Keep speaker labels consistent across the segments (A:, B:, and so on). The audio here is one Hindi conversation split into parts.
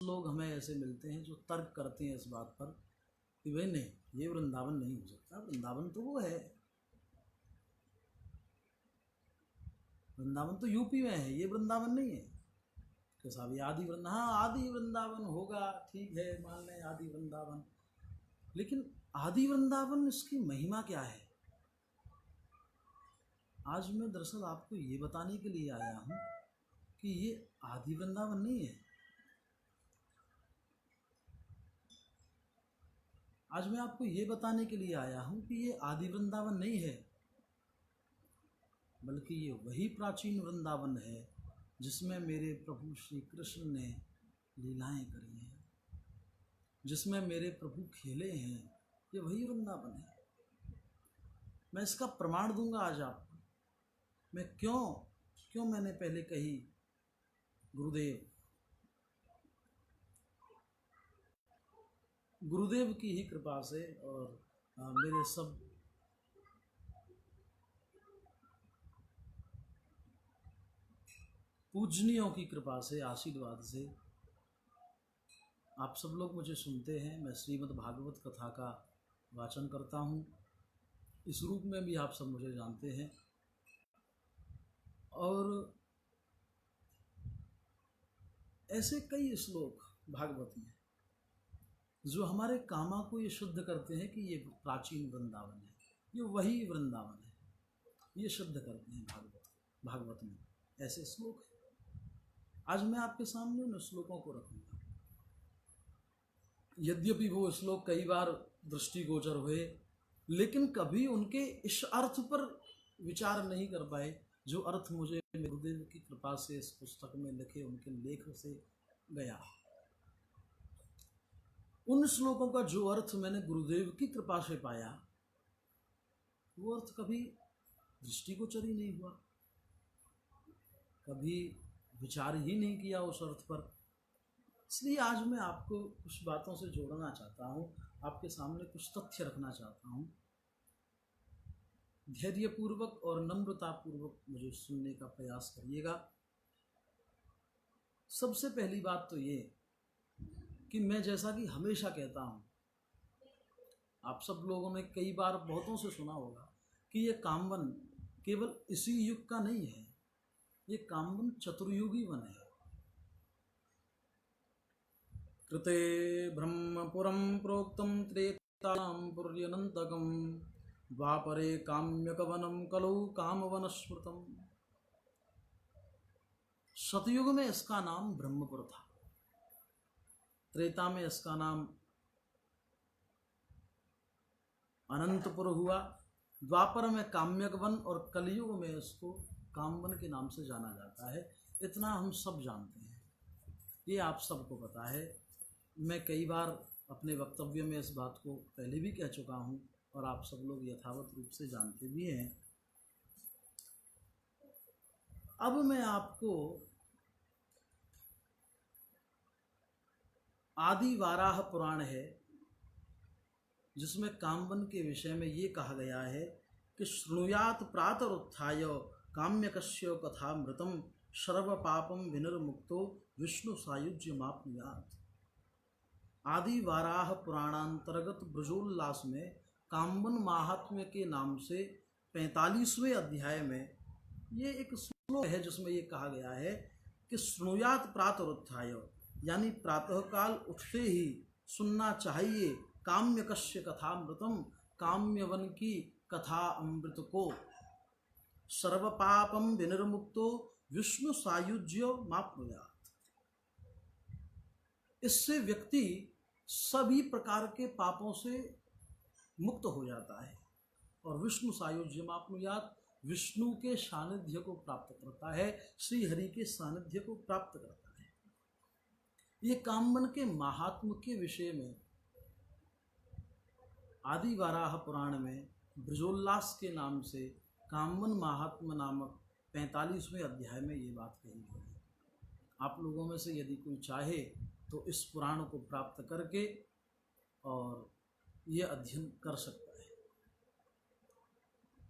A: लोग हमें ऐसे मिलते हैं जो तर्क करते हैं इस बात पर कि भाई नहीं, ये वृंदावन नहीं हो सकता, वृंदावन तो वो है, वृंदावन तो यूपी में है, ये वृंदावन नहीं है। कि साहब ये आदि वृंदावन, हाँ आदि वृंदावन होगा, ठीक है, मान लें आदि वृंदावन, लेकिन आदि वृंदावन इसकी महिमा क्या है? आज मैं दरअसल आपको ये बताने के लिए आया हूँ कि ये आदि वृंदावन नहीं है। आज मैं आपको ये बताने के लिए आया हूँ कि ये आदि वृंदावन नहीं है, बल्कि ये वही प्राचीन वृंदावन है जिसमें मेरे प्रभु श्री कृष्ण ने लीलाएं करी हैं, जिसमें मेरे प्रभु खेले हैं, ये वही वृंदावन है। मैं इसका प्रमाण दूंगा आज आपको। मैं क्यों मैंने पहले कही गुरुदेव की ही कृपा से और मेरे सब पूजनियों की कृपा से, आशीर्वाद से आप सब लोग मुझे सुनते हैं। मैं श्रीमद् भागवत कथा का वाचन करता हूँ, इस रूप में भी आप सब मुझे जानते हैं। और ऐसे कई श्लोक भागवत में जो हमारे कामा को ये शुद्ध करते हैं कि ये प्राचीन वृंदावन है, ये वही वृंदावन है, ये शुद्ध करते हैं भागवत में ऐसे श्लोक हैं। आज मैं आपके सामने उन श्लोकों को रखूंगा। यद्यपि वो श्लोक कई बार दृष्टिगोचर हुए, लेकिन कभी उनके इस अर्थ पर विचार नहीं कर पाए जो अर्थ मुझे गुरुदेव की कृपा से इस पुस्तक में लिखे उनके लेख से गया। उन श्लोकों का जो अर्थ मैंने गुरुदेव की कृपा से पाया, वो अर्थ कभी दृष्टिगोचर ही नहीं हुआ, कभी विचार ही नहीं किया उस अर्थ पर। इसलिए आज मैं आपको कुछ बातों से जोड़ना चाहता हूँ, आपके सामने कुछ तथ्य रखना चाहता हूँ। धैर्यपूर्वक और नम्रतापूर्वक मुझे सुनने का प्रयास करिएगा। सबसे पहली बात तो ये कि मैं जैसा कि हमेशा कहता हूँ, आप सब लोगों ने कई बार बहुतों से सुना होगा कि ये कामवन केवल इसी युग का नहीं है, ये कामवन चतुर्युगी वन है। कृते ब्रह्मपुरम प्रोक्तम त्रेतायां पुर्यनंतकम द्वापरे काम्यकवनम कलौ कामवन स्मृतम। सतयुग में इसका नाम ब्रह्मपुर था, त्रेता में इसका नाम अनंतपुर हुआ, द्वापर में काम्यक वन और कलयुग में इसको कामवन के नाम से जाना जाता है। इतना हम सब जानते हैं, ये आप सबको पता है। मैं कई बार अपने वक्तव्य में इस बात को पहले भी कह चुका हूँ और आप सब लोग यथावत रूप से जानते भी हैं। अब मैं आपको आदि वाराह पुराण है जिसमें कामवन के विषय में ये कहा गया है कि शृणुयात प्रातरुत्थाय काम्यकस्य कथामृतम सर्व पापम विनिर्मुक्तो विष्णु सायुज्य माप्नुयात्। आदि वाराह पुराणांतर्गत ब्रजोल्लास में कामवन महात्म्य के नाम से 45वें अध्याय में ये एक श्लोक है जिसमें ये कहा गया है कि शृणुयात प्रातरुत्थाय, यानी प्रातःकाल उठते ही सुनना चाहिए काम्यकस्य कथामृतम, काम्यवन की कथा अमृत को, सर्व पापम विनिर्मुक्तो विष्णु सायुज्य माप्नुयात्। इससे व्यक्ति सभी प्रकार के पापों से मुक्त हो जाता है और विष्णु सायुज्य माप्नुयात्, विष्णु के सानिध्य को प्राप्त करता है, श्री हरि के सानिध्य को प्राप्त करता है। ये कामवन के महात्म के विषय में आदि वाराह पुराण में ब्रजोल्लास के नाम से कामवन महात्म नामक 45वें अध्याय में ये बात कही गई है। आप लोगों में से यदि कोई चाहे तो इस पुराण को प्राप्त करके और ये अध्ययन कर सकता है।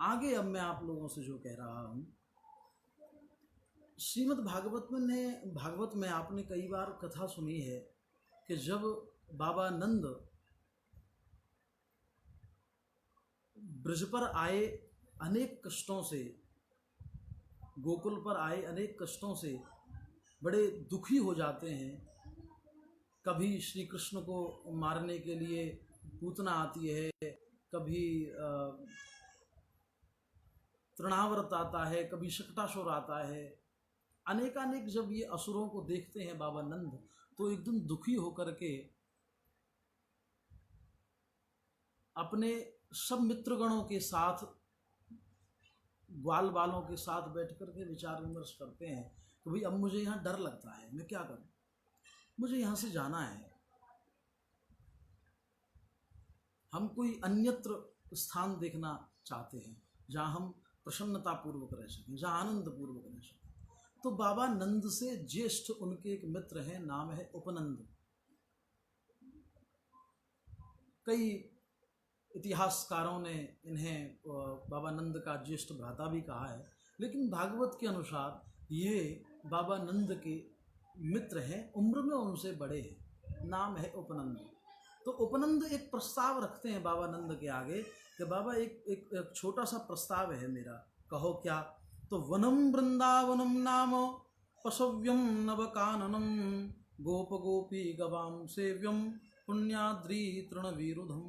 A: आगे अब मैं आप लोगों से जो कह रहा हूँ, श्रीमद् भागवत में आपने कई बार कथा सुनी है कि जब बाबा नंद ब्रज पर आए अनेक कष्टों से, गोकुल पर आए अनेक कष्टों से बड़े दुखी हो जाते हैं। कभी श्री कृष्ण को मारने के लिए पूतना आती है, कभी तृणावर्त आता है, कभी शकटासुर आता है। अनेकानेक जब ये असुरों को देखते हैं बाबा नंद, तो एकदम दुखी होकर के अपने सब मित्रगणों के साथ, ग्वाल बालों के साथ बैठ कर के विचार विमर्श करते हैं कि भाई अब मुझे यहाँ डर लगता है, मैं क्या करूं, मुझे यहाँ से जाना है। हम कोई अन्यत्र स्थान देखना चाहते हैं जहाँ हम प्रसन्नता पूर्वक रह सकें, जहाँ आनंद पूर्वक रह सकें। तो बाबा नंद से ज्येष्ठ उनके एक मित्र हैं, नाम है उपनंद। कई इतिहासकारों ने इन्हें बाबा नंद का ज्येष्ठ भ्राता भी कहा है, लेकिन भागवत के अनुसार ये बाबा नंद के मित्र हैं, उम्र में उनसे बड़े हैं, नाम है उपनंद। तो उपनंद एक प्रस्ताव रखते हैं बाबा नंद के आगे कि बाबा एक छोटा सा प्रस्ताव है मेरा, कहो क्या। तो वनम वृंदावनम नाम पशव्यम नवकाननम गोप गोपी गवाम सेव्यम पुण्याद्री तृणवीरुधम।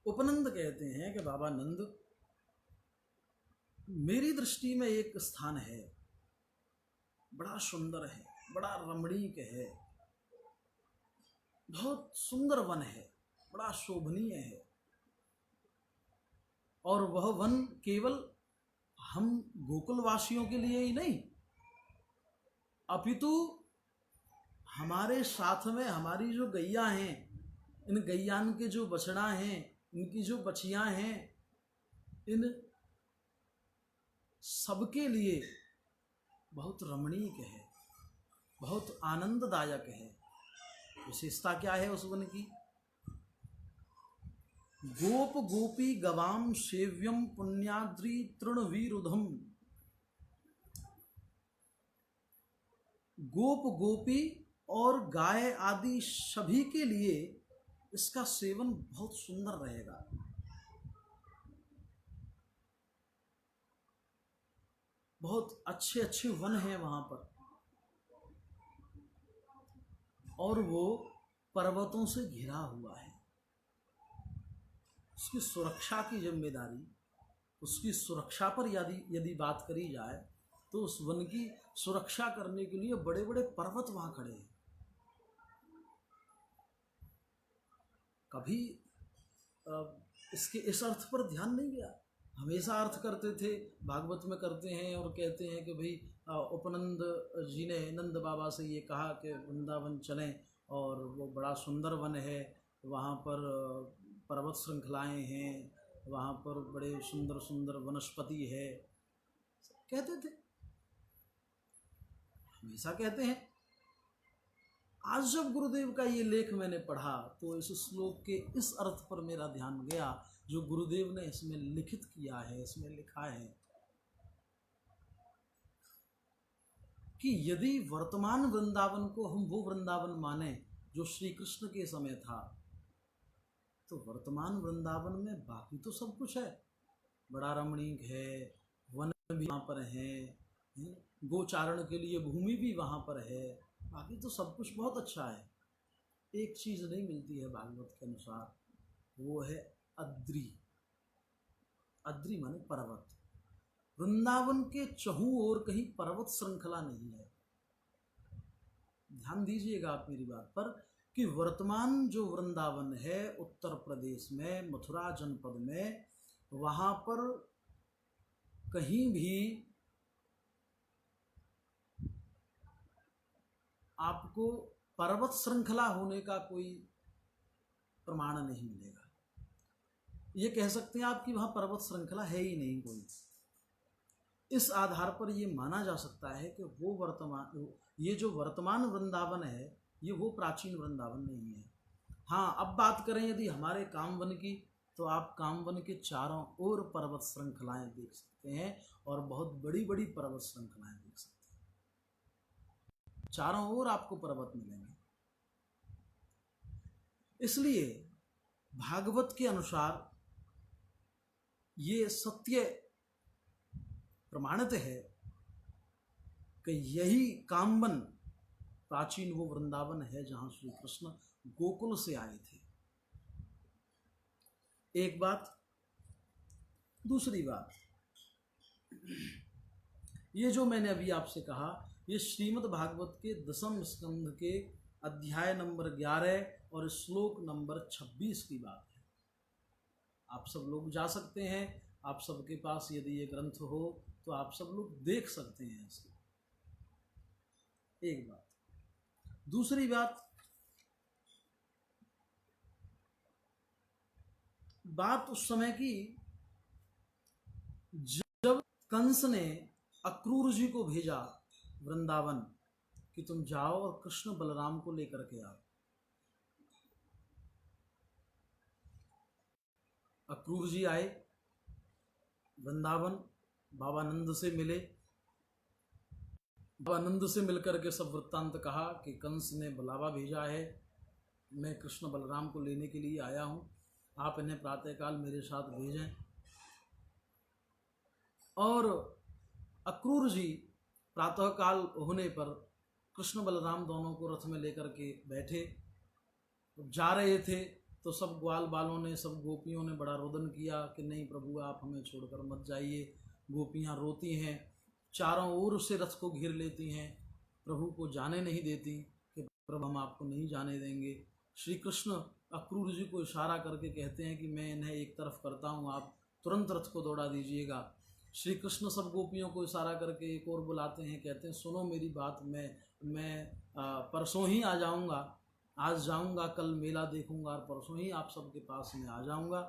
A: उपनंद कहते हैं कि बाबा नंद, मेरी दृष्टि में एक स्थान है, बड़ा सुंदर है, बड़ा रमणीक है, बहुत सुंदर वन है, बड़ा शोभनीय है। और वह वन केवल हम गोकुलवासियों के लिए ही नहीं, अपितु हमारे साथ में हमारी जो गैया हैं, इन गैयान के जो बछड़ा हैं, इनकी जो बछियां हैं, इन सबके लिए बहुत रमणीक है, बहुत आनंददायक है। विशेषता क्या है उस वन की? गोप गोपी गवाम सेव्यम पुण्याद्री तृणवीरुधम। गोप गोपी और गाय आदि सभी के लिए इसका सेवन बहुत सुंदर रहेगा। बहुत अच्छे अच्छे वन हैं वहां पर, और वो पर्वतों से घिरा हुआ है। उसकी सुरक्षा की जिम्मेदारी, उसकी सुरक्षा पर यदि बात करी जाए तो उस वन की सुरक्षा करने के लिए बड़े बड़े पर्वत वहां खड़े हैं। कभी इसके इस अर्थ पर ध्यान नहीं गया, हमेशा अर्थ करते थे, भागवत में करते हैं और कहते हैं कि भाई उपनंद जी ने नंद बाबा से ये कहा कि वृंदावन चलें, और वो बड़ा सुंदर वन है, वहाँ पर पर्वत श्रृंखलाएँ हैं, वहाँ पर बड़े सुंदर सुंदर वनस्पति है, कहते थे, हमेशा कहते हैं। आज जब गुरुदेव का ये लेख मैंने पढ़ा तो इस श्लोक के इस अर्थ पर मेरा ध्यान गया जो गुरुदेव ने इसमें लिखित किया है, इसमें लिखा है कि यदि वर्तमान वृंदावन को हम वो वृंदावन माने जो श्री कृष्ण के समय था, तो वर्तमान वृंदावन में बाकी तो सब कुछ है, बड़ा रमणीक है, वन भी वहाँ पर है, गोचारण के लिए भूमि भी वहाँ पर है, बाकी तो सब कुछ बहुत अच्छा है। एक चीज़ नहीं मिलती है भागवत के अनुसार, वो है अद्रि। अद्रि माने पर्वत। वृंदावन के चहुं ओर कहीं पर्वत श्रृंखला नहीं है। ध्यान दीजिएगा आप मेरी बात पर कि वर्तमान जो वृंदावन है उत्तर प्रदेश में मथुरा जनपद में, वहाँ पर कहीं भी आपको पर्वत श्रृंखला होने का कोई प्रमाण नहीं मिलेगा। ये कह सकते हैं आप कि वहाँ पर्वत श्रृंखला है ही नहीं कोई। इस आधार पर ये माना जा सकता है कि ये जो वर्तमान वृंदावन है ये वो प्राचीन वृंदावन नहीं है। हाँ, अब बात करें यदि हमारे कामवन की, तो आप कामवन के चारों ओर पर्वत श्रृंखलाएं देख सकते हैं और बहुत बड़ी बड़ी पर्वत श्रृंखलाएं देख सकते हैं। चारों ओर आपको पर्वत मिलेंगे। इसलिए भागवत के अनुसार ये सत्य प्रमाणित है कि यही कामवन प्राचीन वो वृंदावन है जहां श्री कृष्ण गोकुल से आए थे। एक बात। दूसरी बात, ये जो मैंने अभी आपसे कहा, ये श्रीमद् भागवत के 10वें स्कंध के अध्याय नंबर 11 और श्लोक नंबर 26 की बात है। आप सब लोग जा सकते हैं, आप सबके पास यदि ये ग्रंथ हो तो आप सब लोग देख सकते हैं इसे। एक बात। दूसरी बात, उस समय की जब कंस ने अक्रूर जी को भेजा वृंदावन कि तुम जाओ और कृष्ण बलराम को लेकर के आओ। अक्रूर जी आए वृंदावन, बाबा नंद से मिले। बाबा नंद से मिलकर के सब वृत्तांत कहा कि कंस ने बुलावा भेजा है, मैं कृष्ण बलराम को लेने के लिए आया हूं, आप इन्हें प्रातःकाल मेरे साथ भेजें। और अक्रूर जी प्रातःकाल होने पर कृष्ण बलराम दोनों को रथ में लेकर के बैठे। जा रहे थे तो सब ग्वाल बालों ने, सब गोपियों ने बड़ा रोदन किया कि नहीं प्रभु आप हमें छोड़कर मत जाइए। गोपियां रोती हैं, चारों ओर से रथ को घेर लेती हैं, प्रभु को जाने नहीं देती कि प्रभु हम आपको नहीं जाने देंगे। श्री कृष्ण अक्रूर जी को इशारा करके कहते हैं कि मैं इन्हें एक तरफ करता हूँ, आप तुरंत रथ को दौड़ा दीजिएगा। श्री कृष्ण सब गोपियों को इशारा करके एक और बुलाते हैं, कहते हैं सुनो मेरी बात, मैं परसों ही आ जाऊँगा, आज जाऊँगा, कल मेला देखूँगा और परसों ही आप सबके पास में आ जाऊँगा।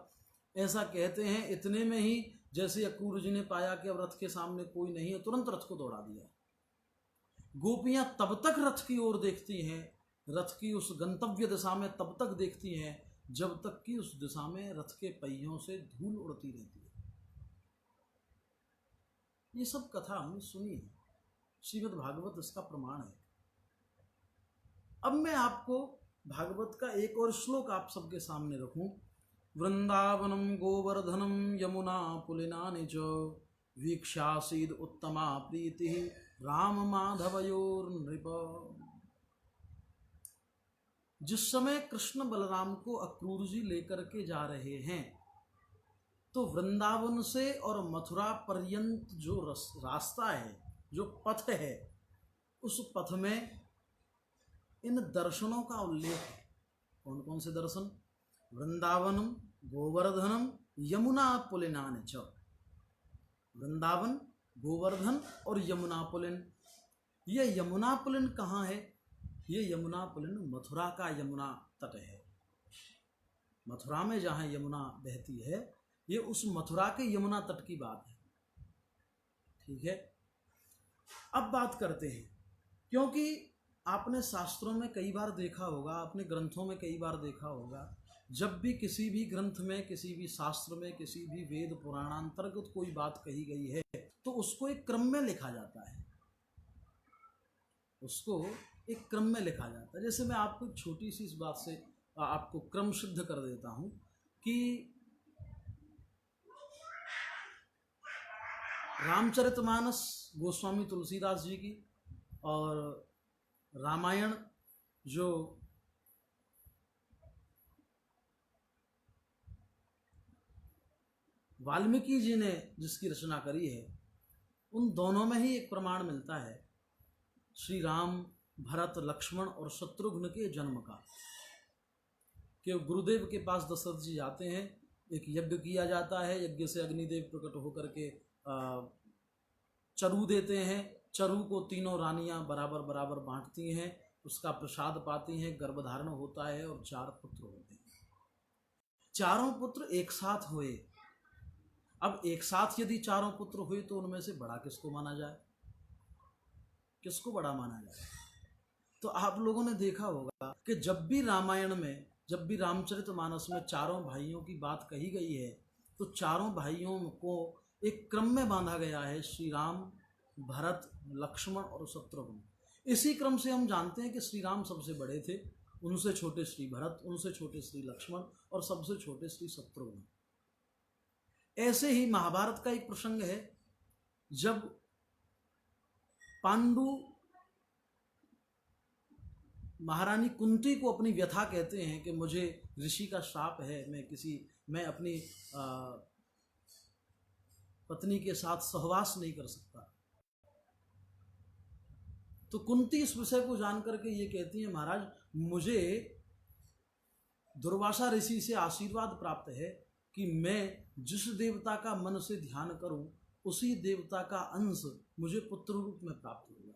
A: ऐसा कहते हैं। इतने में ही जैसे अक्रूर जी ने पाया कि अब रथ के सामने कोई नहीं है, तुरंत रथ को दौड़ा दिया। गोपियां तब तक रथ की ओर देखती हैं, रथ की उस गंतव्य दिशा में तब तक देखती हैं जब तक कि उस दिशा में रथ के पहियों से धूल उड़ती रहती है। ये सब कथा हमने सुनी है, श्रीमद् भागवत इसका प्रमाण है। अब मैं आपको भागवत का एक और श्लोक आप सबके सामने रखूं। वृंदावनम गोवर्धनम यमुना पुलिनानि च वीक्षासीद उत्तमा प्रीति राम माधवयोर्नृप। जिस समय कृष्ण बलराम को अक्रूर जी लेकर के जा रहे हैं तो वृंदावन से और मथुरा पर्यंत जो रास्ता है, जो पथ है, उस पथ में इन दर्शनों का उल्लेख है। कौन कौन से दर्शन? वृंदावनम गोवर्धनम यमुना पुलिनानि च। वृंदावन, गोवर्धन और यमुना पुलिन। यह यमुना पुलिन कहाँ है? ये यमुना पुलिन मथुरा का यमुना तट है। मथुरा में जहाँ यमुना बहती है, ये उस मथुरा के यमुना तट की बात है। ठीक है, अब बात करते हैं, क्योंकि आपने शास्त्रों में कई बार देखा होगा, आपने ग्रंथों में कई बार देखा होगा, जब भी किसी भी ग्रंथ में, किसी भी शास्त्र में, किसी भी वेद पुराणांतर्गत कोई बात कही गई है तो उसको एक क्रम में लिखा जाता है, उसको एक क्रम में लिखा जाता है। जैसे मैं आपको छोटी सी इस बात से आपको क्रम सिद्ध कर देता हूं कि रामचरितमानस गोस्वामी तुलसीदास जी की और रामायण जो वाल्मीकि जी ने जिसकी रचना करी है, उन दोनों में ही एक प्रमाण मिलता है श्री राम, भरत, लक्ष्मण और शत्रुघ्न के जन्म का। कि गुरुदेव के पास दशरथ जी जाते हैं, एक यज्ञ किया जाता है, यज्ञ से अग्निदेव प्रकट होकर के चरु देते हैं, चरु को तीनों रानियां बराबर बराबर बांटती हैं, उसका प्रसाद पाती हैं, गर्भधारण होता है और 4 पुत्र होते हैं। चारों पुत्र एक साथ हुए। अब एक साथ यदि चारों पुत्र हुए तो उनमें से बड़ा किसको माना जाए? किसको बड़ा माना जाए? तो आप लोगों ने देखा होगा कि जब भी रामायण में जब भी रामचरितमानस में चारों भाइयों की बात कही गई है तो चारों भाइयों को एक क्रम में बांधा गया है, श्री राम, भरत, लक्ष्मण और शत्रुघ्न। इसी क्रम से हम जानते हैं कि श्री राम सबसे बड़े थे, उनसे छोटे श्री भरत, उनसे छोटे श्री लक्ष्मण और सबसे छोटे श्री शत्रुघ्न। ऐसे ही महाभारत का एक प्रसंग है, जब पांडु महारानी कुंती को अपनी व्यथा कहते हैं कि मुझे ऋषि का श्राप है, मैं अपनी पत्नी के साथ सहवास नहीं कर सकता। तो कुंती इस विषय को जानकर के ये कहती है, महाराज मुझे दुर्वासा ऋषि से आशीर्वाद प्राप्त है कि मैं जिस देवता का मन से ध्यान करूं उसी देवता का अंश मुझे पुत्र रूप में प्राप्त होगा।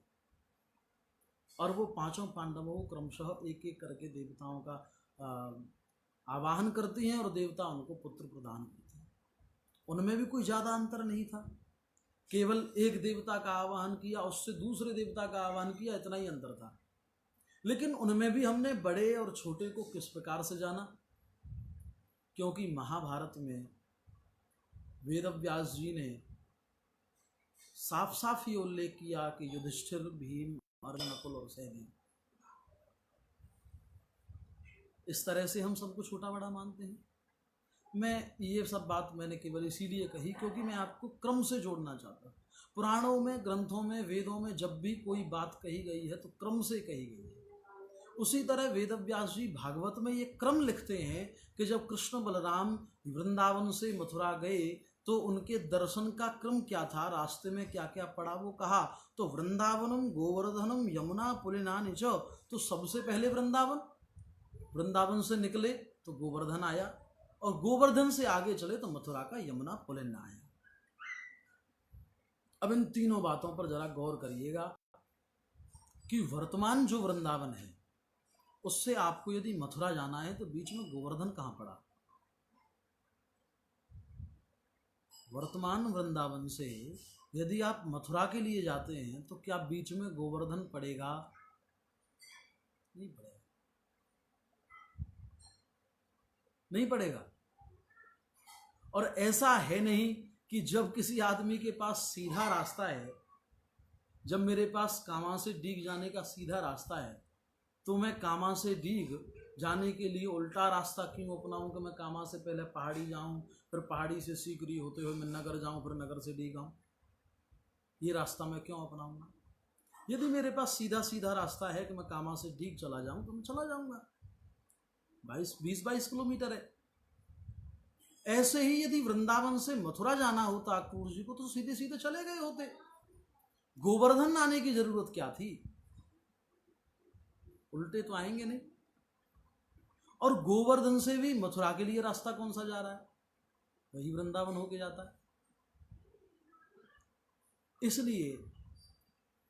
A: और वो पांचों पांडवों को क्रमशः एक एक करके देवताओं का आवाहन करती हैं और देवता उनको पुत्र प्रदान करते हैं। उनमें भी कोई ज़्यादा अंतर नहीं था, केवल एक देवता का आवाहन किया, उससे दूसरे देवता का आवाहन किया, इतना ही अंतर था। लेकिन उनमें भी हमने बड़े और छोटे को किस प्रकार से जाना, क्योंकि महाभारत में वेदव्यास जी ने साफ साफ ही उल्लेख किया कि युधिष्ठिर, भीम, अर्जुन, नकुल और सहदेव, इस तरह से हम सबको छोटा बड़ा मानते हैं। मैं ये सब बात मैंने केवल इसीलिए कही क्योंकि मैं आपको क्रम से जोड़ना चाहता हूँ। पुराणों में, ग्रंथों में, वेदों में जब भी कोई बात कही गई है तो क्रम से कही गई है। उसी तरह वेदव्यास जी भागवत में ये क्रम लिखते हैं कि जब कृष्ण बलराम वृंदावन से मथुरा गए तो उनके दर्शन का क्रम क्या था, रास्ते में क्या क्या पड़ा वो कहा। तो वृंदावनम गोवर्धनम यमुना पुलिना निच, तो सबसे पहले वृंदावन से निकले तो गोवर्धन आया, और गोवर्धन से आगे चले तो मथुरा का यमुना पुलिन आया। अब इन तीनों बातों पर जरा गौर करिएगा कि वर्तमान जो वृंदावन है उससे आपको यदि मथुरा जाना है तो बीच में गोवर्धन कहाँ पड़ा। वर्तमान वृंदावन से यदि आप मथुरा के लिए जाते हैं तो क्या बीच में गोवर्धन पड़ेगा? नहीं पड़ेगा, नहीं पड़ेगा। और ऐसा है नहीं कि जब किसी आदमी के पास सीधा रास्ता है, जब मेरे पास कामां से डीग जाने का सीधा रास्ता है तो मैं कामां से डीग जाने के लिए उल्टा रास्ता क्यों अपनाऊं कि मैं कामां से पहले पहाड़ी जाऊं, फिर पहाड़ी से सीकरी होते हुए मैं नगर जाऊं, फिर नगर से डीग आऊं? ये रास्ता मैं क्यों अपनाऊंगा? यदि मेरे पास सीधा सीधा रास्ता है कि मैं कामां से डीग चला जाऊं तो मैं चला जाऊंगा, 20-22 किलोमीटर है। ऐसे ही यदि वृंदावन से मथुरा जाना होता अक्रूर जी को तो सीधे सीधे चले गए होते, गोवर्धन आने की जरूरत क्या थी? उल्टे तो आएंगे नहीं। और गोवर्धन से भी मथुरा के लिए रास्ता कौन सा जा रहा है? वही वृंदावन होके जाता है। इसलिए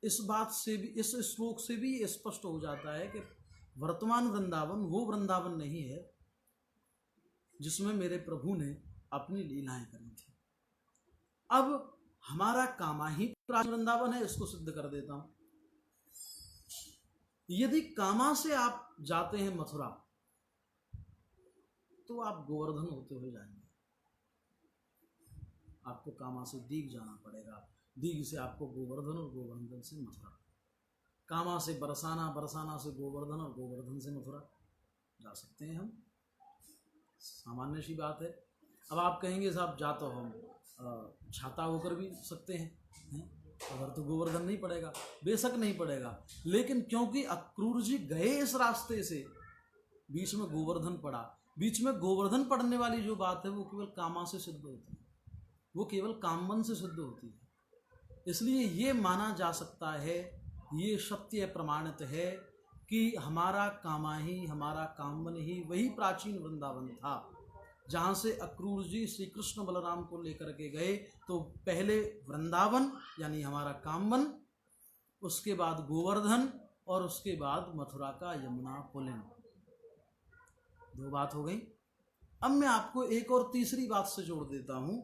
A: इस बात से भी, इस श्लोक से भी स्पष्ट हो जाता है कि वर्तमान वृंदावन वो वृंदावन नहीं है जिसमें मेरे प्रभु ने अपनी लीलाएं करी थी। अब हमारा कामा ही प्राचीन वृंदावन है, इसको सिद्ध कर देता हूं। यदि कामा से आप जाते हैं मथुरा तो आप गोवर्धन होते हुए जाएंगे, आपको कामा से दीघ जाना पड़ेगा, दीघ से आपको गोवर्धन और गोवर्धन से मथुरा, कामा से बरसाना, बरसाना से गोवर्धन और गोवर्धन से मथुरा जा सकते हैं हम। सामान्य सी बात है। अब आप कहेंगे साहब जा तो हम छाता होकर भी सकते हैं, अगर तो गोवर्धन नहीं पड़ेगा, बेशक नहीं पड़ेगा, लेकिन क्योंकि अक्रूर जी गए इस रास्ते से, बीच में गोवर्धन पड़ा। बीच में गोवर्धन पड़ने वाली जो बात है वो केवल कामा से सिद्ध होती है, वो केवल कामवन से सिद्ध होती है। इसलिए ये माना जा सकता है, ये सत्य प्रमाणित है कि हमारा कामा ही, हमारा कामवन ही वही प्राचीन वृंदावन था जहाँ से अक्रूर जी श्री कृष्ण बलराम को लेकर के गए। तो पहले वृंदावन यानी हमारा कामवन, उसके बाद गोवर्धन और उसके बाद मथुरा का यमुना पुलिन। 2 बात हो गई। अब मैं आपको एक और तीसरी बात से जोड़ देता हूं।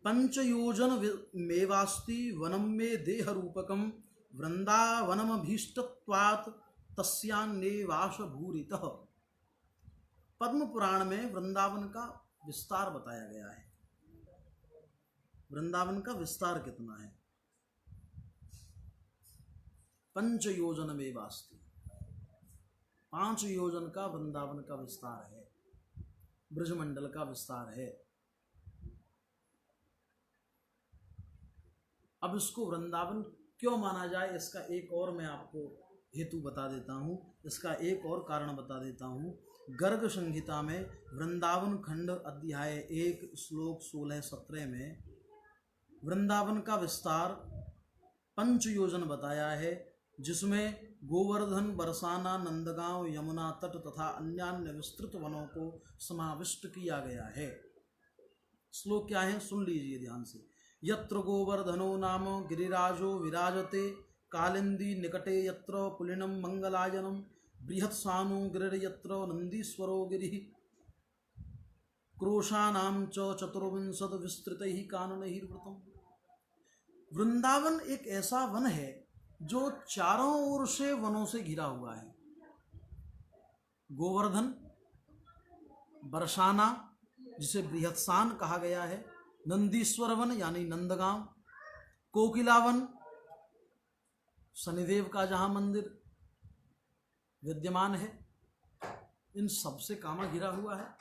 A: पंचयोजन मेवास्ति वनम में देह रूपकम वृंदावनमभीष्टत्वात् तस्यान्नेवास भूरितः। पद्म पुराण में वृंदावन का विस्तार बताया गया है। वृंदावन का विस्तार कितना है? 5 योजन में वास्ति, 5 योजन का वृंदावन का विस्तार है, ब्रजमंडल का विस्तार है। अब इसको वृंदावन क्यों माना जाए, इसका एक और मैं आपको हेतु बता देता हूँ, इसका एक और कारण बता देता हूँ। गर्ग संहिता में वृंदावन खंड अध्याय 1 श्लोक 16-17 में वृंदावन का विस्तार 5 योजन बताया है, जिसमें गोवर्धन, बरसाना, नंदगांव, यमुना तट तथा अन्य विस्तृत वनों को समाविष्ट किया गया है। श्लोक क्या है, सुन लीजिए ध्यान से। यत्र गोवर्धनो नाम गिरिराजो विराजते, कालिंदी निकटे यत्र पुलिनम मंगलायनम, बृहत्सानु गिरिर्यत्र नंदीश्वरो गिरिः, क्रोशानाम च चतुर्विंशत विस्तृतैः काननैर्वृतम्। वृंदावन एक ऐसा वन है जो चारों ओर से वनों से घिरा हुआ है। गोवर्धन, बरसाना जिसे बृहत्सान कहा गया है, नंदीश्वर वन यानी नंदगांव, कोकिलावन शनिदेव का जहां मंदिर विद्यमान है, इन सब से कामा घिरा हुआ है,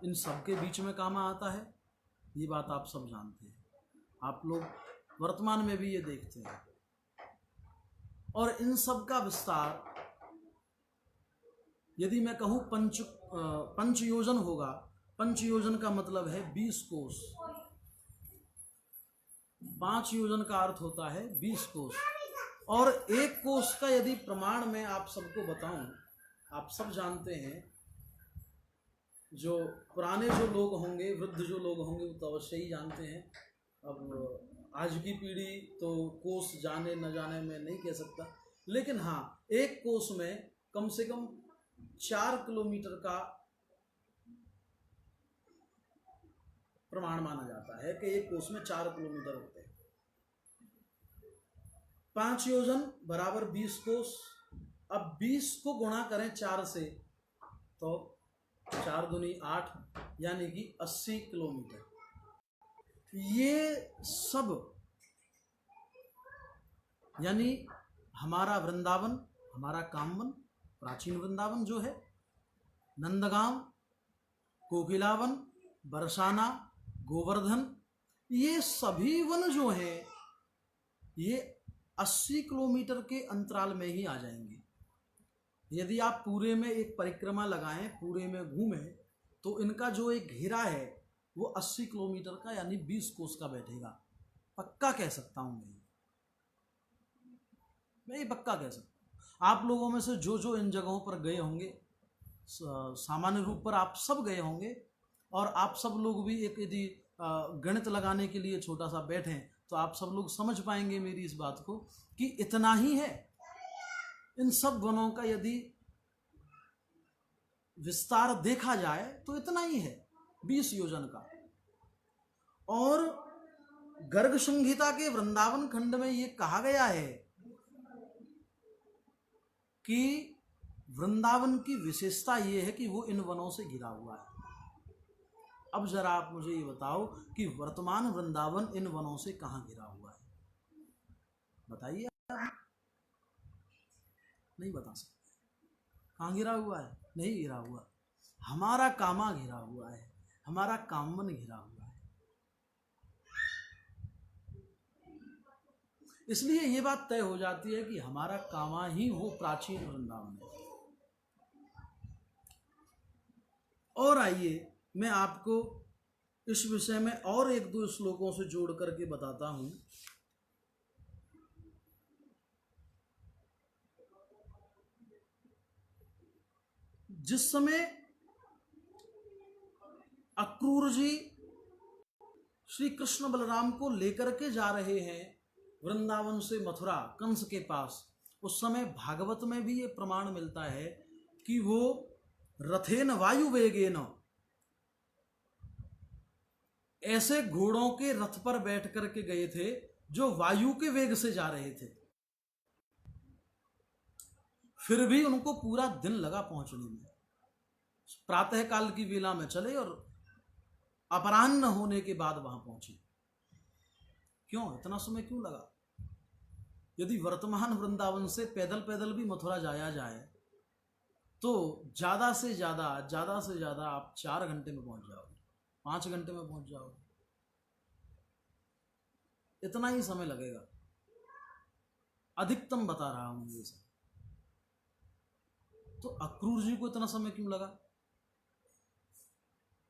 A: इन सब के बीच में कामा आता है। ये बात आप सब जानते हैं, आप लोग वर्तमान में भी ये देखते हैं। और इन सब का विस्तार यदि मैं कहूं पंच योजन होगा, पंच योजन का मतलब है 20 कोस। 5 योजन का अर्थ होता है 20 कोस। और 1 कोस का यदि प्रमाण मैं आप सबको बताऊं, आप सब जानते हैं, जो पुराने जो लोग होंगे, वृद्ध जो लोग होंगे वो तो अवश्य ही जानते हैं। अब आज की पीढ़ी तो कोस जाने न जाने में नहीं कह सकता, लेकिन हाँ 1 कोस में कम से कम 4 किलोमीटर का प्रमाण माना जाता है कि 1 कोस में 4 किलोमीटर होते हैं। 5 योजन बराबर 20 कोस। अब 20 को गुणा करें 4 से तो 4 दूनी 8 यानी कि 80 किलोमीटर। ये सब यानी हमारा वृंदावन, हमारा कामवन, प्राचीन वृंदावन जो है, नंदगांव, कोकिलावन, बरसाना, गोवर्धन, ये सभी वन जो हैं ये 80 किलोमीटर के अंतराल में ही आ जाएंगे। यदि आप पूरे में एक परिक्रमा लगाएं, पूरे में घूमें, तो इनका जो एक घेरा है वो 80 किलोमीटर का यानी 20 कोस का बैठेगा। पक्का कह सकता हूं मैं ये पक्का कह सकता हूं। आप लोगों में से जो जो इन जगहों पर गए होंगे, सामान्य रूप पर आप सब गए होंगे, और आप सब लोग भी एक यदि गणित लगाने के लिए छोटा सा बैठें तो आप सब लोग समझ पाएंगे मेरी इस बात को कि इतना ही है। इन सब वनों का यदि विस्तार देखा जाए तो इतना ही है, 20 योजन का। और गर्ग संहिता के वृंदावन खंड में ये कहा गया है कि वृंदावन की विशेषता ये है कि वो इन वनों से घिरा हुआ है। अब जरा आप मुझे ये बताओ कि वर्तमान वृंदावन इन वनों से कहाँ घिरा हुआ है? बताइए। नहीं बता सकते कहाँ घिरा हुआ है? नहीं घिरा हुआ। हमारा कामा घिरा हुआ है, हमारा कामवन घिरा हुआ है। इसलिए ये बात तय हो जाती है कि हमारा कामा ही वो प्राचीन वृंदावन है। और आइए मैं आपको इस विषय में और 1-2 श्लोकों से जोड़ करके बताता हूं। जिस समय अक्रूर जी श्री कृष्ण बलराम को लेकर के जा रहे हैं वृंदावन से मथुरा कंस के पास, उस समय भागवत में भी ये प्रमाण मिलता है कि वो रथेन वायु वेगेन ऐसे घोड़ों के रथ पर बैठ करके गए थे जो वायु के वेग से जा रहे थे, फिर भी उनको पूरा दिन लगा पहुंचने में। प्रातः काल की वेला में चले और अपराह्न होने के बाद वहां पहुंचे। क्यों इतना समय क्यों लगा? यदि वर्तमान वृंदावन से पैदल पैदल भी मथुरा जाया जाए तो ज्यादा से ज्यादा आप 4 घंटे में पहुंच जाओगे, 5 घंटे में पहुंच जाओगे, इतना ही समय लगेगा। अधिकतम बता रहा हूं ये सब। तो अक्रूर जी को इतना समय क्यों लगा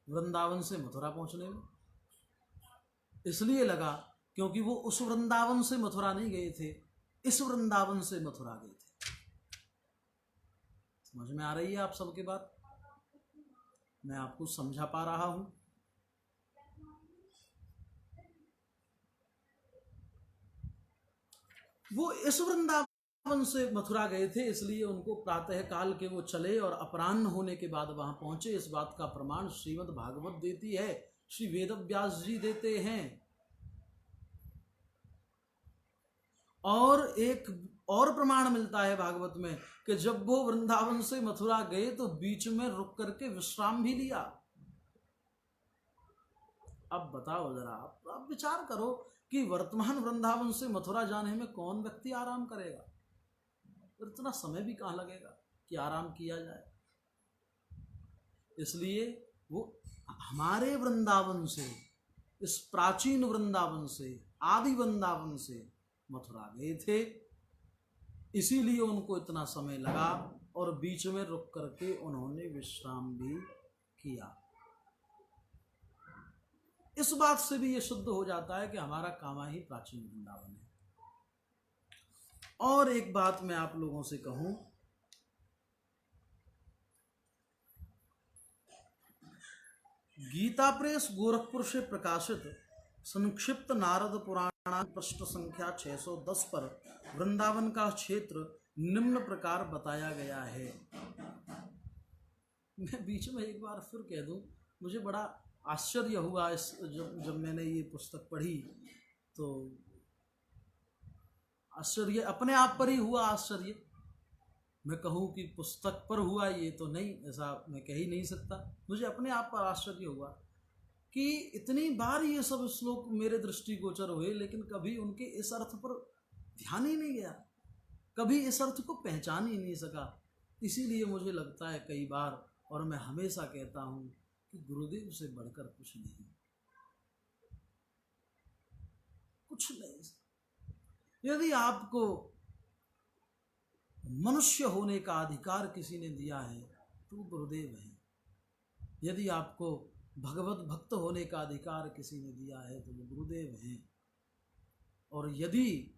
A: वृंदावन से मथुरा पहुंचने में? इसलिए लगा क्योंकि वो उस वृंदावन से मथुरा नहीं गए थे, इस वृंदावन से मथुरा गए थे। समझ में आ रही है आप सबके बात? मैं आपको समझा पा रहा हूं? वो इस वृंदावन से मथुरा गए थे, इसलिए उनको प्रातः काल के वो चले और अपराह्न होने के बाद वहां पहुंचे। इस बात का प्रमाण श्रीमद् भागवत देती है, श्री वेद व्यास जी देते हैं। और एक और प्रमाण मिलता है भागवत में कि जब वो वृंदावन से मथुरा गए तो बीच में रुक करके विश्राम भी लिया। अब बताओ जरा, आप विचार करो कि वर्तमान वृंदावन से मथुरा जाने में कौन व्यक्ति आराम करेगा? इतना समय भी कहाँ लगेगा कि आराम किया जाए। इसलिए वो हमारे वृंदावन से, इस प्राचीन वृंदावन से, आदि वृंदावन से मथुरा गए थे, इसीलिए उनको इतना समय लगा और बीच में रुक करके उन्होंने विश्राम भी किया। इस बात से भी ये सिद्ध हो जाता है कि हमारा कामा ही प्राचीन वृंदावन है। और एक बात मैं आप लोगों से कहूं, गीता प्रेस गोरखपुर से प्रकाशित संक्षिप्त नारद पुराण पृष्ठ संख्या 610 पर वृंदावन का क्षेत्र निम्न प्रकार बताया गया है। मैं बीच में एक बार फिर कह दूं, मुझे बड़ा आश्चर्य हुआ जब मैंने ये पुस्तक पढ़ी, तो आश्चर्य अपने आप पर ही हुआ। आश्चर्य मैं कहूँ कि पुस्तक पर हुआ ये तो नहीं, ऐसा मैं कह ही नहीं सकता। मुझे अपने आप पर आश्चर्य हुआ कि इतनी बार ये सब श्लोक मेरे दृष्टिगोचर हुए, लेकिन कभी उनके इस अर्थ पर ध्यान ही नहीं गया, कभी इस अर्थ को पहचान ही नहीं सका। इसीलिए मुझे लगता है कई बार, और मैं हमेशा कहता हूँ कि गुरुदेव से बढ़कर कुछ नहीं, कुछ नहीं। यदि आपको मनुष्य होने का अधिकार किसी ने दिया है तो वो गुरुदेव है। यदि आपको भगवत भक्त होने का अधिकार किसी ने दिया है तो वो गुरुदेव हैं। और यदि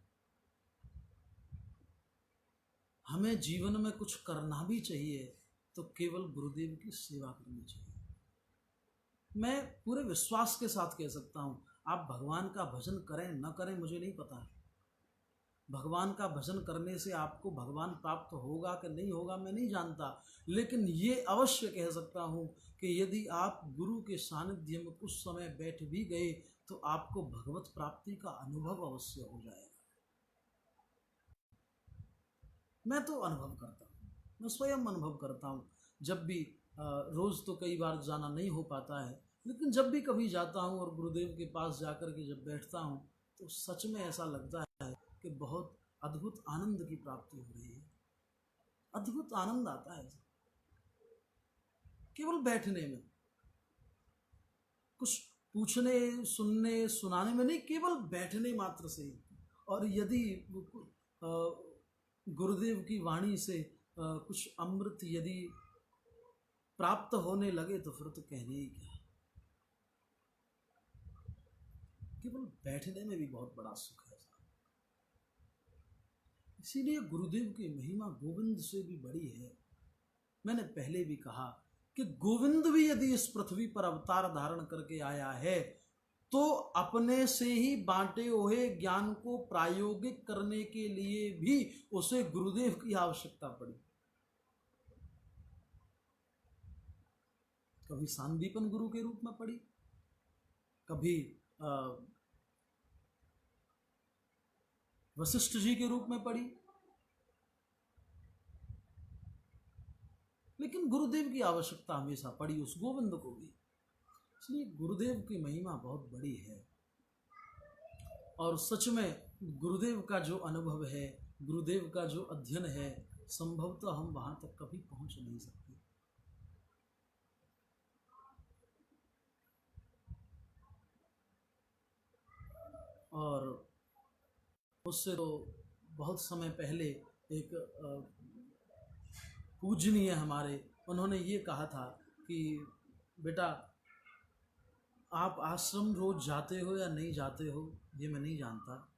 A: हमें जीवन में कुछ करना भी चाहिए तो केवल गुरुदेव की सेवा करनी चाहिए। मैं पूरे विश्वास के साथ कह सकता हूँ, आप भगवान का भजन करें न करें मुझे नहीं पता, भगवान का भजन करने से आपको भगवान प्राप्त होगा कि नहीं होगा मैं नहीं जानता, लेकिन ये अवश्य कह सकता हूँ कि यदि आप गुरु के सानिध्य में कुछ समय बैठ भी गए तो आपको भगवत प्राप्ति का अनुभव अवश्य हो जाएगा। मैं तो अनुभव करता हूँ, मैं स्वयं अनुभव करता हूँ। जब भी रोज़ तो कई बार जाना नहीं हो पाता है, लेकिन जब भी कभी जाता हूँ और गुरुदेव के पास जाकर के जब बैठता हूँ तो सच में ऐसा लगता है कि बहुत अद्भुत आनंद की प्राप्ति हो रही है। अद्भुत आनंद आता है केवल बैठने में, कुछ पूछने सुनने सुनाने में नहीं, केवल बैठने मात्र से ही। और यदि गुरुदेव की वाणी से कुछ अमृत यदि प्राप्त होने लगे तो फिर तो कहने ही क्या। केवल बैठने में भी बहुत बड़ा सुख है। इसीलिए गुरुदेव की महिमा गोविंद से भी बड़ी है। मैंने पहले भी कहा कि गोविंद भी यदि इस पृथ्वी पर अवतार धारण करके आया है तो अपने से ही बांटे हुए ज्ञान को प्रायोगिक करने के लिए भी उसे गुरुदेव की आवश्यकता पड़ी। कभी सांदीपन गुरु के रूप में पड़ी, कभी वशिष्ठ जी के रूप में पड़ी, लेकिन गुरुदेव की आवश्यकता हमेशा पड़ी उस गोविंद को भी। इसलिए गुरुदेव की महिमा बहुत बड़ी है। और सच में गुरुदेव का जो अनुभव है, गुरुदेव का जो अध्ययन है, संभवतः हम वहां तक कभी पहुंच नहीं सकते। और उससे तो बहुत समय पहले एक पूजनीय हमारे, उन्होंने ये कहा था कि बेटा आप आश्रम रोज जाते हो या नहीं जाते हो ये मैं नहीं जानता,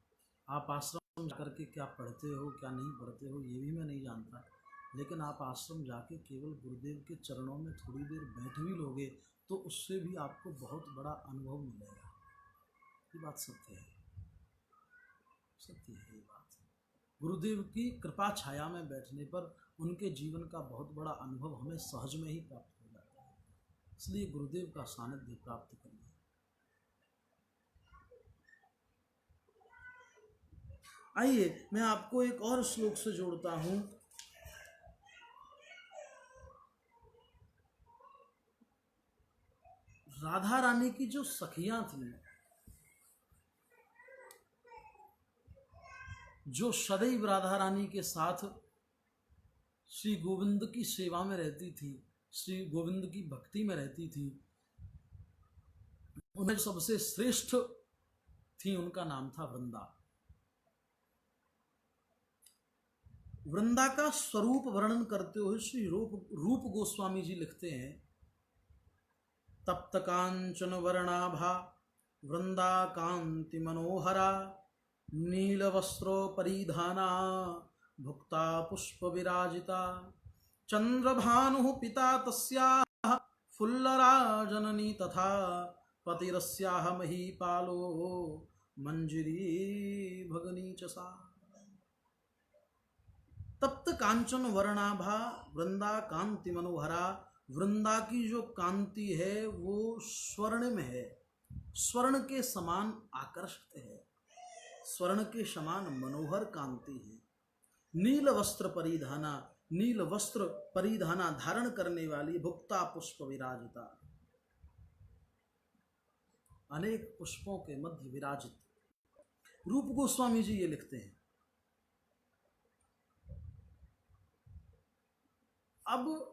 A: आप आश्रम जाकर के क्या पढ़ते हो क्या नहीं पढ़ते हो ये भी मैं नहीं जानता, लेकिन आप आश्रम जाके केवल गुरुदेव के चरणों में थोड़ी देर बैठ भी लोगे तो उससे भी आपको बहुत बड़ा अनुभव मिलेगा। ये बात सत्य है, सत्य है ये बात। गुरुदेव की कृपा छाया में बैठने पर उनके जीवन का बहुत बड़ा अनुभव हमें सहज में ही प्राप्त हो जाता है। इसलिए गुरुदेव का सानिध्य प्राप्त करिए। आइए मैं आपको एक और श्लोक से जोड़ता हूं। राधा रानी की जो सखियां थीं, जो सदैव राधा रानी के साथ श्री गोविंद की सेवा में रहती थी, श्री गोविंद की भक्ति में रहती थी, उनमें सबसे श्रेष्ठ थी, उनका नाम था वृंदा। वृंदा का स्वरूप वर्णन करते हुए श्री रूप गोस्वामी जी लिखते हैं, तप्त कांचन वर्णाभा वृंदा कांति मनोहरा, नील वस्त्रो परिधाना भुक्ता पुष्प विराजिता, चंद्रभानु पिता तस्याः फुल्लरा जननी तथा, पतिरस्याः महीपालो मंजिरी भगनी च सा। तप्त कांचन वर्णाभा वृंदा कांति मनोहरा, वृंदा की जो कांति है वो स्वर्ण में है, स्वर्ण के समान आकर्षित है, स्वर्ण के समान मनोहर कांति है। नील वस्त्र परिधाना, नील वस्त्र परिधाना धारण करने वाली, भुक्ता पुष्प विराजिता, अनेक पुष्पों के मध्य विराजित। रूप गोस्वामी जी ये लिखते हैं। अब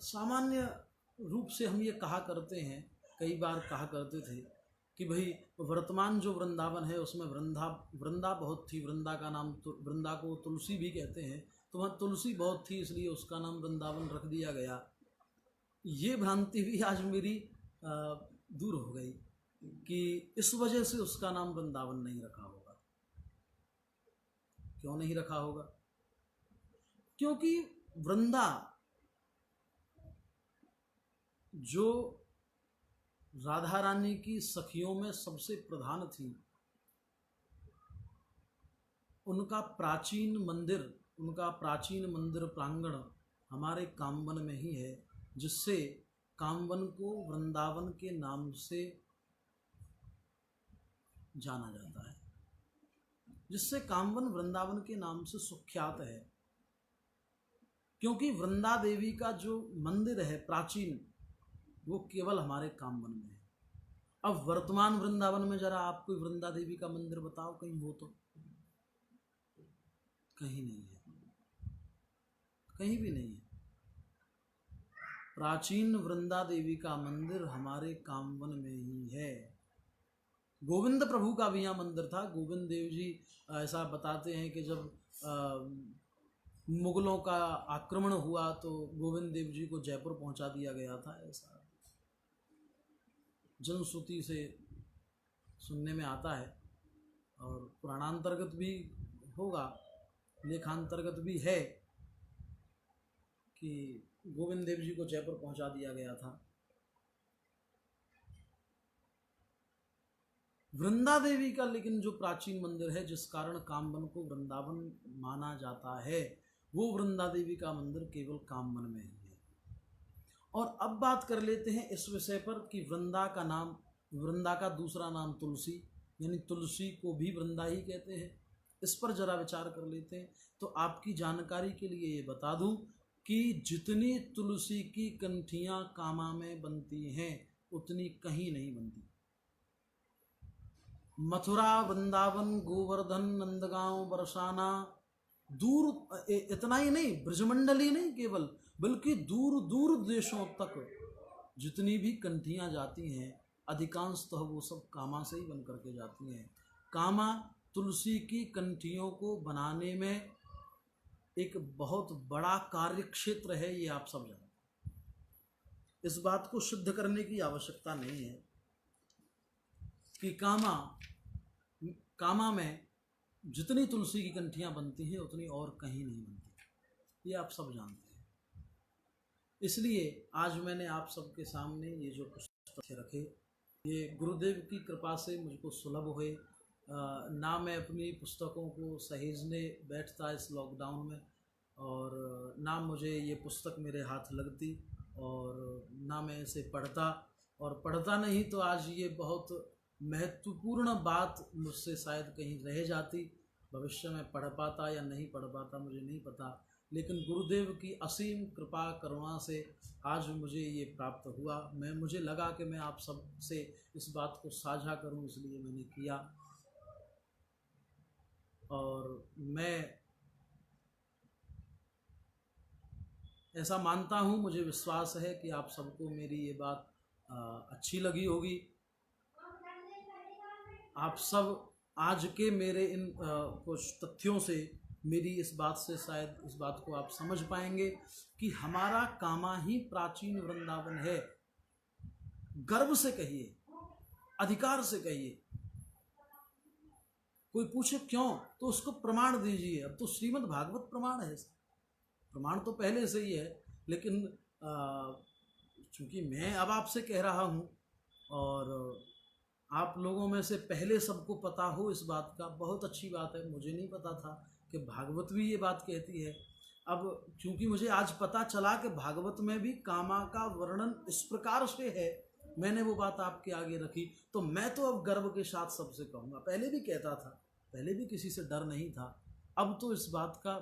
A: सामान्य रूप से हम ये कहा करते हैं, कई बार कहा करते थे कि भाई वर्तमान जो वृंदावन है उसमें वृंदा बहुत थी, वृंदा का नाम वृंदा को तुलसी भी कहते हैं, तो वहाँ तुलसी बहुत थी इसलिए उसका नाम वृंदावन रख दिया गया। ये भ्रांति भी आज मेरी दूर हो गई कि इस वजह से उसका नाम वृंदावन नहीं रखा होगा। क्यों नहीं रखा होगा? क्योंकि वृंदा जो राधा रानी की सखियों में सबसे प्रधान थी, उनका प्राचीन मंदिर प्रांगण हमारे कामवन में ही है, जिससे कामवन को वृंदावन के नाम से जाना जाता है, जिससे कामवन वृंदावन के नाम से सुख्यात है। क्योंकि वृंदा देवी का जो मंदिर है प्राचीन, वो केवल हमारे कामवन में है। अब वर्तमान वृंदावन में जरा आप कोई वृंदा देवी का मंदिर बताओ, कहीं हो तो? कहीं नहीं है, कहीं भी नहीं है। प्राचीन वृंदा देवी का मंदिर हमारे कामवन में ही है। गोविंद प्रभु का भी यहाँ मंदिर था। गोविंद देव जी ऐसा बताते हैं कि जब मुगलों का आक्रमण हुआ तो गोविंद देव जी को जयपुर पहुंचा दिया गया था, ऐसा जनश्रुति से सुनने में आता है, और पुराणांतर्गत भी होगा, लेखांतर्गत भी है कि गोविंद देव जी को जयपुर पहुंचा दिया गया था। वृंदा देवी का लेकिन जो प्राचीन मंदिर है, जिस कारण कामवन को वृंदावन माना जाता है, वो वृंदा देवी का मंदिर केवल कामवन में ही है। और अब बात कर लेते हैं इस विषय पर कि वृंदा का दूसरा नाम तुलसी, यानी तुलसी को भी वृंदा ही कहते हैं। इस पर जरा विचार कर लेते हैं। तो आपकी जानकारी के लिए ये बता दूं कि जितनी तुलसी की कंठियां कामा में बनती हैं उतनी कहीं नहीं बनती। मथुरा, वृंदावन, गोवर्धन, नंदगांव, बरसाना, दूर इतना ही नहीं, ब्रजमंडल ही नहीं केवल, बल्कि दूर दूर देशों तक जितनी भी कंठियां जाती हैं अधिकांशतः वो सब कामा से ही बन करके जाती हैं। कामा तुलसी की कंठियों को बनाने में एक बहुत बड़ा कार्य क्षेत्र है, ये आप सब जानते हैं। इस बात को सिद्ध करने की आवश्यकता नहीं है कि कामा में जितनी तुलसी की कंठियां बनती हैं उतनी और कहीं नहीं बनती, ये आप सब जानते हैं। इसलिए आज मैंने आप सबके सामने ये जो पुस्तक रखे, ये गुरुदेव की कृपा से मुझको सुलभ हुए। ना मैं अपनी पुस्तकों को सहेजने बैठता इस लॉकडाउन में, और ना मुझे ये पुस्तक मेरे हाथ लगती, और ना मैं इसे पढ़ता, और पढ़ता नहीं तो आज ये बहुत महत्वपूर्ण बात मुझसे शायद कहीं रह जाती। भविष्य में पढ़ पाता या नहीं पढ़ पाता मुझे नहीं पता, लेकिन गुरुदेव की असीम कृपा करुणा से आज मुझे ये प्राप्त हुआ। मुझे लगा कि मैं आप सब से इस बात को साझा करूं, इसलिए मैंने किया। और मैं ऐसा मानता हूं, मुझे विश्वास है कि आप सबको मेरी ये बात अच्छी लगी होगी। आप सब आज के मेरे इन कुछ तथ्यों से मेरी इस बात से शायद इस बात को आप समझ पाएंगे कि हमारा कामा ही प्राचीन वृंदावन है। गर्व से कहिए, अधिकार से कहिए। कोई पूछे क्यों, तो उसको प्रमाण दीजिए। अब तो श्रीमद् भागवत प्रमाण है, प्रमाण तो पहले से ही है, लेकिन चूंकि मैं अब आपसे कह रहा हूँ और आप लोगों में से पहले सबको पता हो इस बात का, बहुत अच्छी बात है। मुझे नहीं पता था कि भागवत भी ये बात कहती है। अब क्योंकि मुझे आज पता चला कि भागवत में भी कामा का वर्णन इस प्रकार से है, मैंने वो बात आपके आगे रखी, तो मैं तो अब गर्व के साथ सबसे कहूँगा। पहले भी कहता था, पहले भी किसी से डर नहीं था, अब तो इस बात का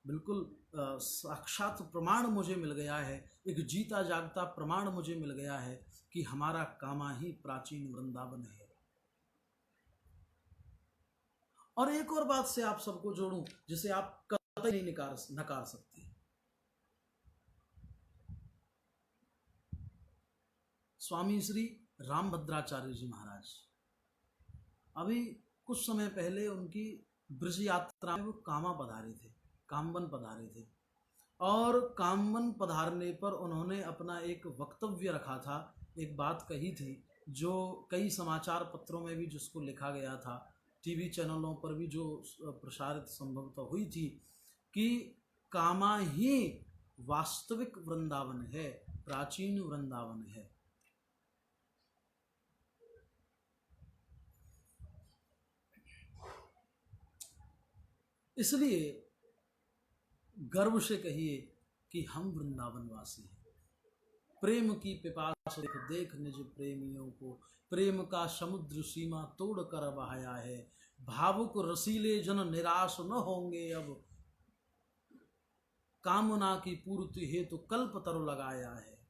A: बिल्कुल साक्षात प्रमाण मुझे मिल गया है, एक जीता जागता प्रमाण मुझे मिल गया है कि हमारा कामा ही प्राचीन वृंदावन है। और एक और बात से आप सबको जोड़ूं जिसे आप कतई नहीं नकार सकते। स्वामी श्री रामभद्राचार्य जी महाराज अभी कुछ समय पहले उनकी ब्रज यात्रा में वो कामा पधारे थे, कामवन पधारे थे, और कामवन पधारने पर उन्होंने अपना एक वक्तव्य रखा था, एक बात कही थी जो कई समाचार पत्रों में भी जिसको लिखा गया था, टीवी चैनलों पर भी जो प्रसारित संभवतः हुई थी, कि कामा ही वास्तविक वृंदावन है, प्राचीन वृंदावन है। इसलिए गर्व से कहिए कि हम वृंदावन वासी हैं। प्रेम की पिपास देख देख निज प्रेमियों को, प्रेम का समुद्र सीमा तोड़ कर बहाया है। भावुक रसीले जन निराश न होंगे अब, कामना की पूर्ति हेतु कल्प तरु लगाया है।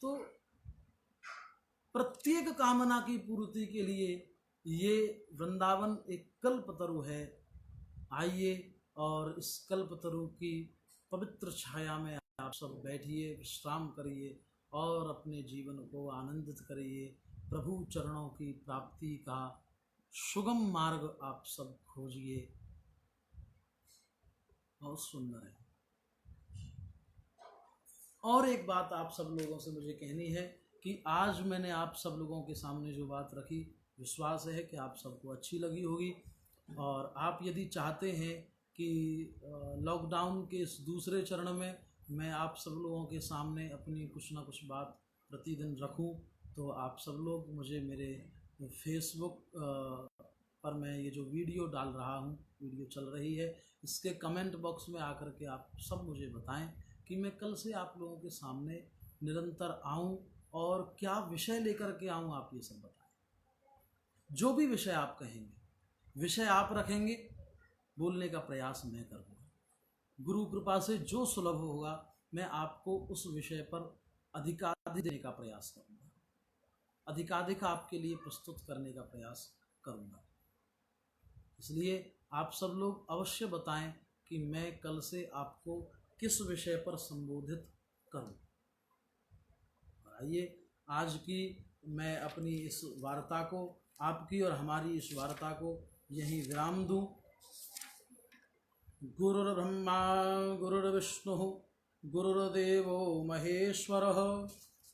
A: तो प्रत्येक कामना की पूर्ति के लिए ये वृंदावन एक कल्पतरु है। आइए और इस कल्पतरु की पवित्र छाया में आप सब बैठिए, विश्राम करिए और अपने जीवन को आनंदित करिए। प्रभु चरणों की प्राप्ति का सुगम मार्ग आप सब खोजिए। बहुत सुंदर है। और एक बात आप सब लोगों से मुझे कहनी है कि आज मैंने आप सब लोगों के सामने जो बात रखी, विश्वास है कि आप सबको अच्छी लगी होगी। और आप यदि चाहते हैं कि लॉकडाउन के इस दूसरे चरण में मैं आप सब लोगों के सामने अपनी कुछ ना कुछ बात प्रतिदिन रखूं, तो आप सब लोग मुझे मेरे फेसबुक पर मैं ये जो वीडियो डाल रहा हूँ, वीडियो चल रही है, इसके कमेंट बॉक्स में आकर के आप सब मुझे बताएं कि मैं कल से आप लोगों के सामने निरंतर आऊँ और क्या विषय लेकर के आऊँ, आप ये सब बताएं। जो भी विषय आप कहेंगे, विषय आप रखेंगे, बोलने का प्रयास मैं करूँगा। गुरु कृपा से जो सुलभ होगा मैं आपको उस विषय पर अधिकाधिक देने का प्रयास करूँगा, अधिकाधिक आपके लिए प्रस्तुत करने का प्रयास करूँगा। इसलिए आप सब लोग अवश्य बताएं कि मैं कल से आपको किस विषय पर संबोधित करूं। आइए आज की मैं अपनी इस वार्ता को, आपकी और हमारी इस वार्ता को यहीं विराम दूं। गुरुर्ब्रह्मा गुरुर्विष्णु गुरुर्देवो महेश्वरः,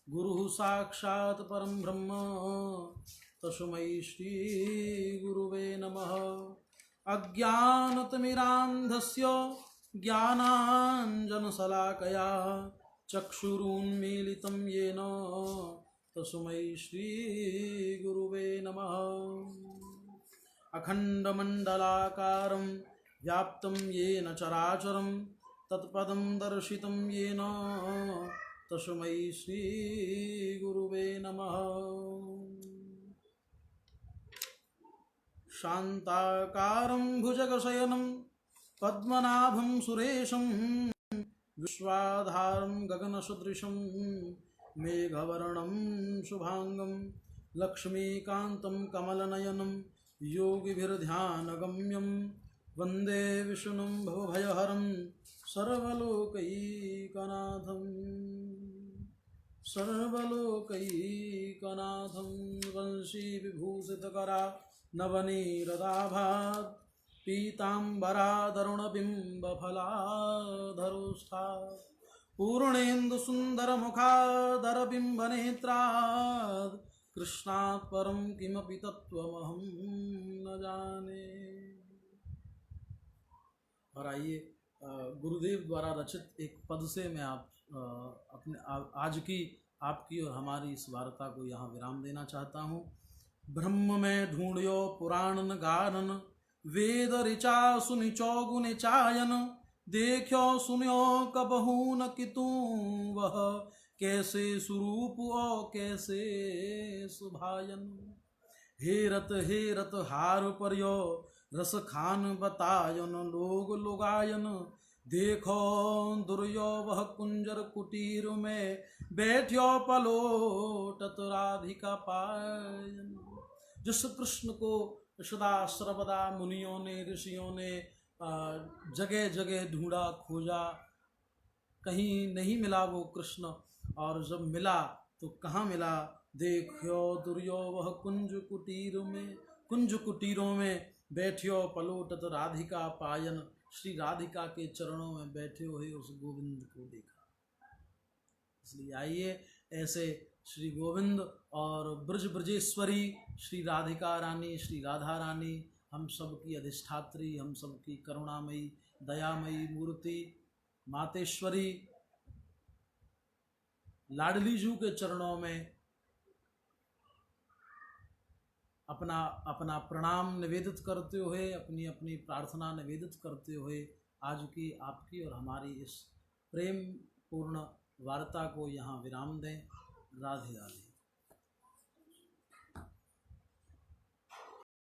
A: गुरुः साक्षात् परं ब्रह्म तस्मै श्री गुरुवे नमः। अज्ञानतिमिरान्धस्य ज्ञानाञ्जनशलाकया चक्षुरुन्मीलितं येन तस्मै श्री गुरुवे नमः। अखण्डमण्डलाकारं व्याप्तं येन चराचरं तत्पदं दर्शितं येन तस्मै श्री गुरुवे नमः। शान्ताकारं भुजगशयनं पद्मनाभं सुरेशं, विश्वाधारं गगनसदृशं मेघवर्णं शुभांगं, लक्ष्मीकान्तं कमलनयनं योगिभिर्ध्यानगम्यं, वन्दे विष्णुं भवभयहरं सर्वलोकैकनाथं। सर्वलोकैकनाथं वंशी विभूषितकरा नवनीरदाभात्, पीताम्बरादरुणबिम्बफलाधरोष्ठा, पूर्णेन्दुसुन्दरमुखादरबिम्बनेत्रात्, कृष्णात् परं किमपि तत्त्वमहं न जाने। और आइए गुरुदेव द्वारा रचित एक पद से मैं आज की आपकी और हमारी इस वार्ता को यहाँ विराम देना चाहता हूँ। ब्रह्म में ढूंढियो पुराणन गानन, वेद ऋचा सुनि चौगुन चायन, देखो सुनियो कबहू न कितू वह, कैसे स्वरूप और कैसे सुभायन। हेरत हार परियो रस खान बतायन, लोग लुगायन, देखो दुर्यो वह कुंजर कुटीर में, बैठ्यो पलोटत राधिका पायन। जिस कृष्ण को सदा सर्वदा मुनियों ने, ऋषियों ने जगह जगह ढूंढा खोजा, कहीं नहीं मिला वो कृष्ण, और जब मिला तो कहाँ मिला। देखो दुर्यो वह कुंज कुटीरों में बैठ्यो पलोटत राधिका पायन। श्री राधिका के चरणों में बैठे हुए उस गोविंद को देखा। इसलिए आइए ऐसे श्री गोविंद और ब्रजेश्वरी श्री राधिका रानी, श्री राधा रानी, हम सब की अधिष्ठात्री, हम सब की करुणामयी दयामयी मूर्ति मातेश्वरी लाडली जू के चरणों में अपना प्रणाम निवेदित करते हुए, अपनी अपनी प्रार्थना निवेदित करते हुए आज की आपकी और हमारी इस प्रेम पूर्ण वार्ता को यहाँ विराम दें। राधे राधे।